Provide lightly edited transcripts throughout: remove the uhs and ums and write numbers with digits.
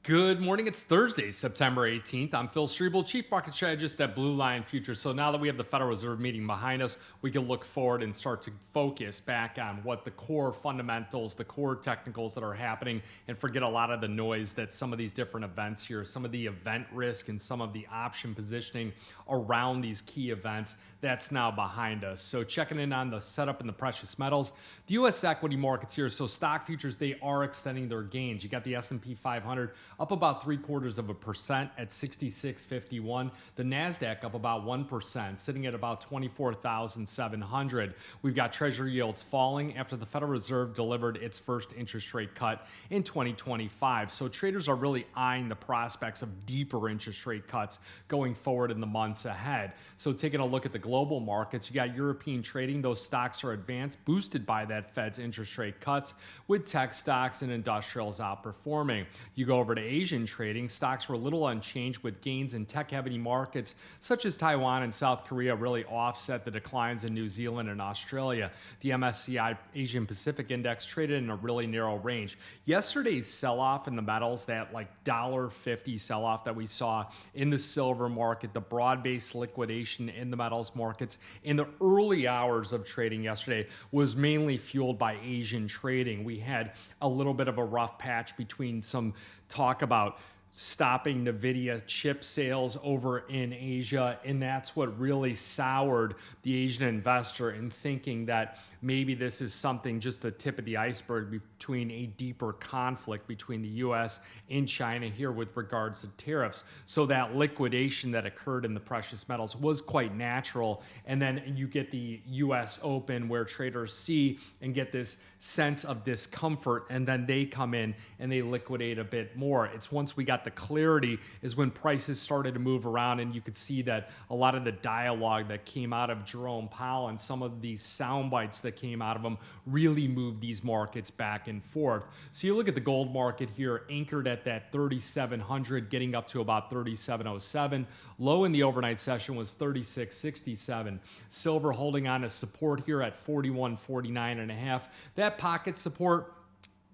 Good morning. It's Thursday, September 18th. I'm Phil Streible, Chief Market Strategist at Blue Line Futures. So now that we have the Federal Reserve meeting behind us, we can look forward and start to focus back on what the core fundamentals, the core technicals that are happening, and forget a lot of the noise that some of these different events here, some of the event risk and some of the option positioning around these key events, that's now behind us. So checking in on the setup in the precious metals, the U.S. equity markets here. So stock futures, they are extending their gains. You got the S&P 500 up about 0.75% at 6651. The NASDAQ up about 1%, sitting at about 24,700. We've got treasury yields falling after the Federal Reserve delivered its first interest rate cut in 2025. So traders are really eyeing the prospects of deeper interest rate cuts going forward in the months ahead. So taking a look at the global markets, you got European trading. Those stocks are advanced, boosted by that Fed's interest rate cuts, with tech stocks and industrials outperforming. You go over to Asian trading, stocks were a little unchanged, with gains in tech-heavy markets such as Taiwan and South Korea really offset the declines in New Zealand and Australia. The MSCI Asian Pacific Index traded in a really narrow range. Yesterday's sell-off in the metals, that like $1.50 sell-off that we saw in the silver market, the broad-based liquidation in the metals markets in the early hours of trading yesterday was mainly fueled by Asian trading. We had a little bit of a rough patch between some talk about stopping NVIDIA chip sales over in Asia, and that's what really soured the Asian investor in thinking that maybe this is something, just the tip of the iceberg between a deeper conflict between the US and China here with regards to tariffs. So that liquidation that occurred in the precious metals was quite natural. And then you get the US Open where traders see and get this sense of discomfort, and then they come in and they liquidate a bit more. It's once we got the clarity is when prices started to move around, and you could see that a lot of the dialogue that came out of Jerome Powell and some of these sound bites that came out of him really moved these markets back and forth. So you look at the gold market here, anchored at that 3,700, getting up to about 3,707. Low in the overnight session was 3,667. Silver holding on to support here at 41.49.5. That pocket support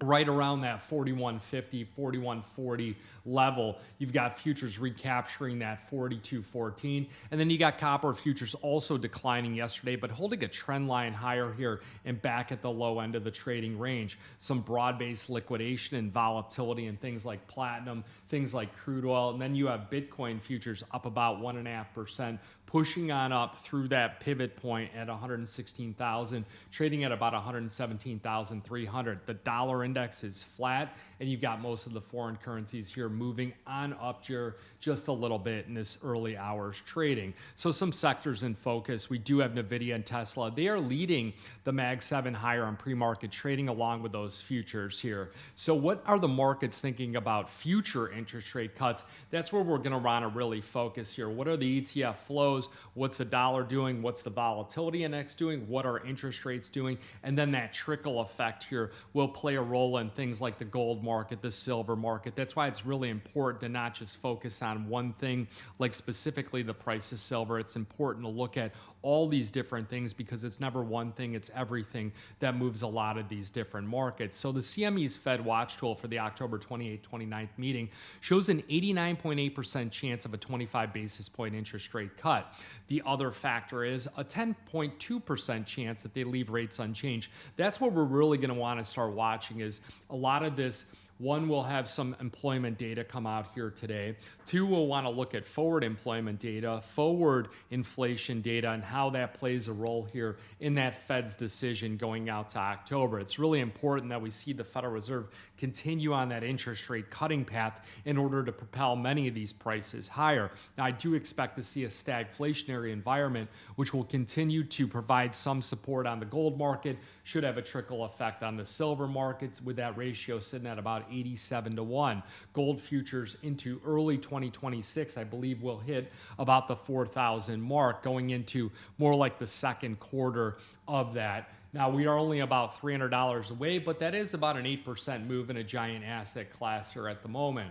right around that 41.50, 41.40 level. You've got futures recapturing that 42.14. And then you got copper futures also declining yesterday, but holding a trend line higher here and back at the low end of the trading range. Some broad-based liquidation and volatility in things like platinum, things like crude oil. And then you have Bitcoin futures up about 1.5%, pushing on up through that pivot point at 116,000, trading at about 117,300. The dollar index is flat, and you've got most of the foreign currencies here moving on up here just a little bit in this early hours trading. So some sectors in focus. We do have NVIDIA and Tesla. They are leading the Mag 7 higher on pre-market trading along with those futures here. So what are the markets thinking about future interest rate cuts? That's where we're going to want to really focus here. What are the ETF flows? What's the dollar doing? What's the volatility index doing? What are interest rates doing? And then that trickle effect here will play a role in things like the gold market, the silver market. That's why it's really important to not just focus on one thing, like specifically the price of silver. It's important to look at all these different things because it's never one thing, it's everything that moves a lot of these different markets. So the CME's Fed Watch tool for the October 28th, 29th meeting shows an 89.8% chance of a 25 basis point interest rate cut. The other factor is a 10.2% chance that they leave rates unchanged. That's what we're really going to want to start watching. Is a lot of this. One, we'll have some employment data come out here today. Two, we'll want to look at forward employment data, forward inflation data, and how that plays a role here in that Fed's decision going out to October. It's really important that we see the Federal Reserve continue on that interest rate cutting path in order to propel many of these prices higher. Now, I do expect to see a stagflationary environment, which will continue to provide some support on the gold market, should have a trickle effect on the silver markets, with that ratio sitting at about 87-1. Gold futures into early 2026, I believe, will hit about the 4,000 mark, going into more like the second quarter of that. Now, we are only about $300 away, but that is about an 8% move in a giant asset class here at the moment.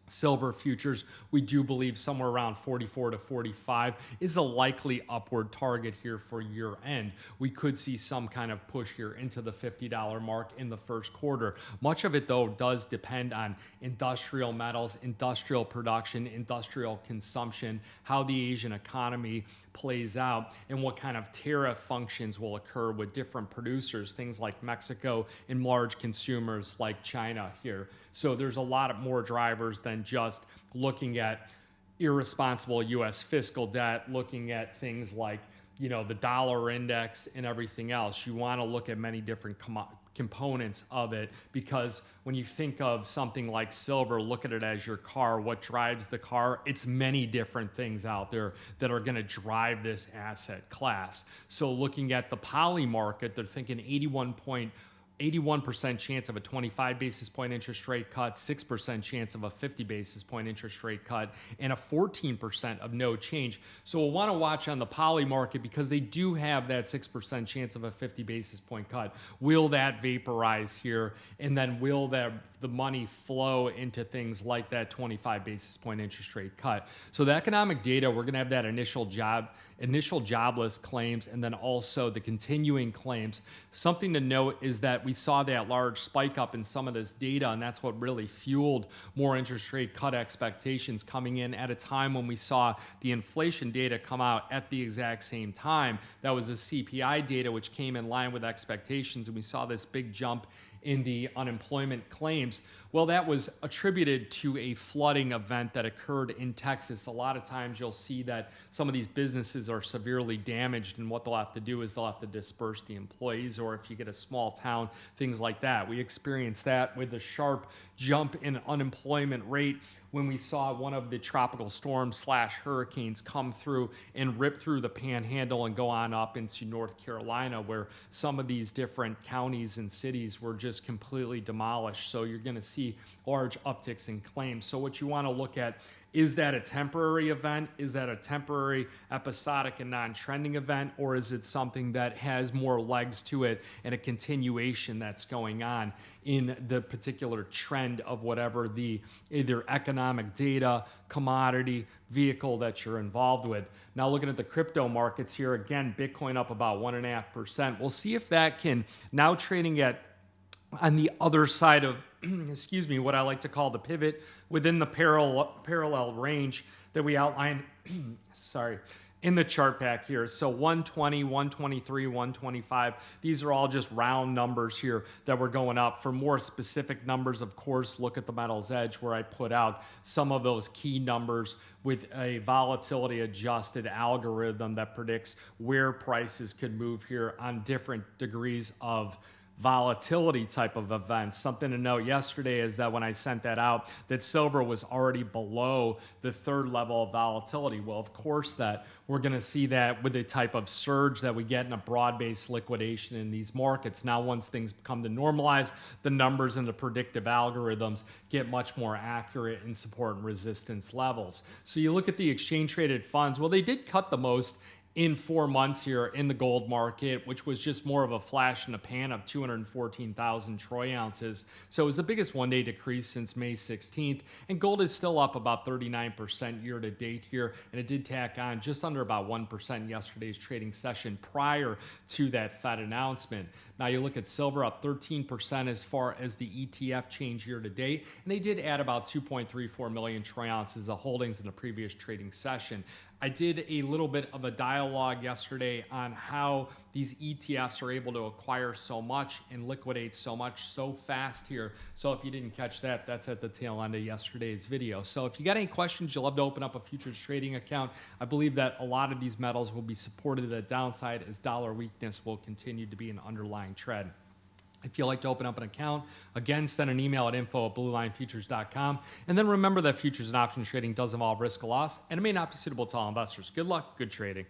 Silver futures, we do believe somewhere around 44 to 45 is a likely upward target here for year end. We could see some kind of push here into the $50 mark in the first quarter. Much of it, though, does depend on industrial metals, industrial production, industrial consumption, how the Asian economy plays out, and what kind of tariff functions will occur with different producers, things like Mexico and large consumers like China here. So there's a lot more drivers than just looking at irresponsible U.S. fiscal debt, looking at things like, the dollar index and everything else. You want to look at many different components of it, because when you think of something like silver, look at it as your car. What drives the car? It's many different things out there that are going to drive this asset class. So looking at the poly market, they're thinking 81% chance of a 25 basis point interest rate cut, 6% chance of a 50 basis point interest rate cut, and a 14% of no change. So we'll want to watch on the poly market, because they do have that 6% chance of a 50 basis point cut. Will that vaporize here? And then will the money flow into things like that 25 basis point interest rate cut? So the economic data, we're going to have that initial jobless claims, and then also the continuing claims. Something to note is that we saw that large spike up in some of this data, and that's what really fueled more interest rate cut expectations coming in at a time when we saw the inflation data come out at the exact same time. That was the CPI data, which came in line with expectations, and we saw this big jump in the unemployment claims. Well, that was attributed to a flooding event that occurred in Texas. A lot of times you'll see that some of these businesses are severely damaged, and what they'll have to do is they'll have to disperse the employees, or if you get a small town, things like that. We experienced that with a sharp jump in unemployment rate when we saw one of the tropical storms / hurricanes come through and rip through the panhandle and go on up into North Carolina, where some of these different counties and cities were just completely demolished. So you're going to see large upticks in claims. So what you want to look at, is that a temporary event? Is that a temporary episodic and non-trending event? Or is it something that has more legs to it and a continuation that's going on in the particular trend of whatever the either economic data, commodity, vehicle that you're involved with? Now looking at the crypto markets here, again, Bitcoin up about 1.5%. We'll see if that can, now trading at on the other side of excuse me, what I like to call the pivot within the parallel range that we outline in the chart pack here. So 120, 123, 125, these are all just round numbers here that we're going up. For more specific numbers, of course, look at the Metals Edge, where I put out some of those key numbers with a volatility adjusted algorithm that predicts where prices could move here on different degrees of volatility type of events. Something to note yesterday is that when I sent that out, that silver was already below the third level of volatility. Well, of course, that we're going to see that with the type of surge that we get in a broad-based liquidation in these markets. Now, once things come to normalize, the numbers and the predictive algorithms get much more accurate in support and resistance levels. So you look at the exchange traded funds. Well, they did cut the most in 4 months here in the gold market, which was just more of a flash in the pan of 214,000 troy ounces. So it was the biggest one-day decrease since May 16th. And gold is still up about 39% year to date here. And it did tack on just under about 1% in yesterday's trading session prior to that Fed announcement. Now you look at silver up 13% as far as the ETF change year to date. And they did add about 2.34 million troy ounces of holdings in the previous trading session. I did a little bit of a dialogue yesterday on how these ETFs are able to acquire so much and liquidate so much so fast here. So if you didn't catch that, that's at the tail end of yesterday's video. So if you got any questions, you'd love to open up a futures trading account. I believe that a lot of these metals will be supported at a downside as dollar weakness will continue to be an underlying trend. If you'd like to open up an account, again, send an email at info@bluelinefutures.com. And then remember that futures and options trading does involve risk of loss, and it may not be suitable to all investors. Good luck, good trading.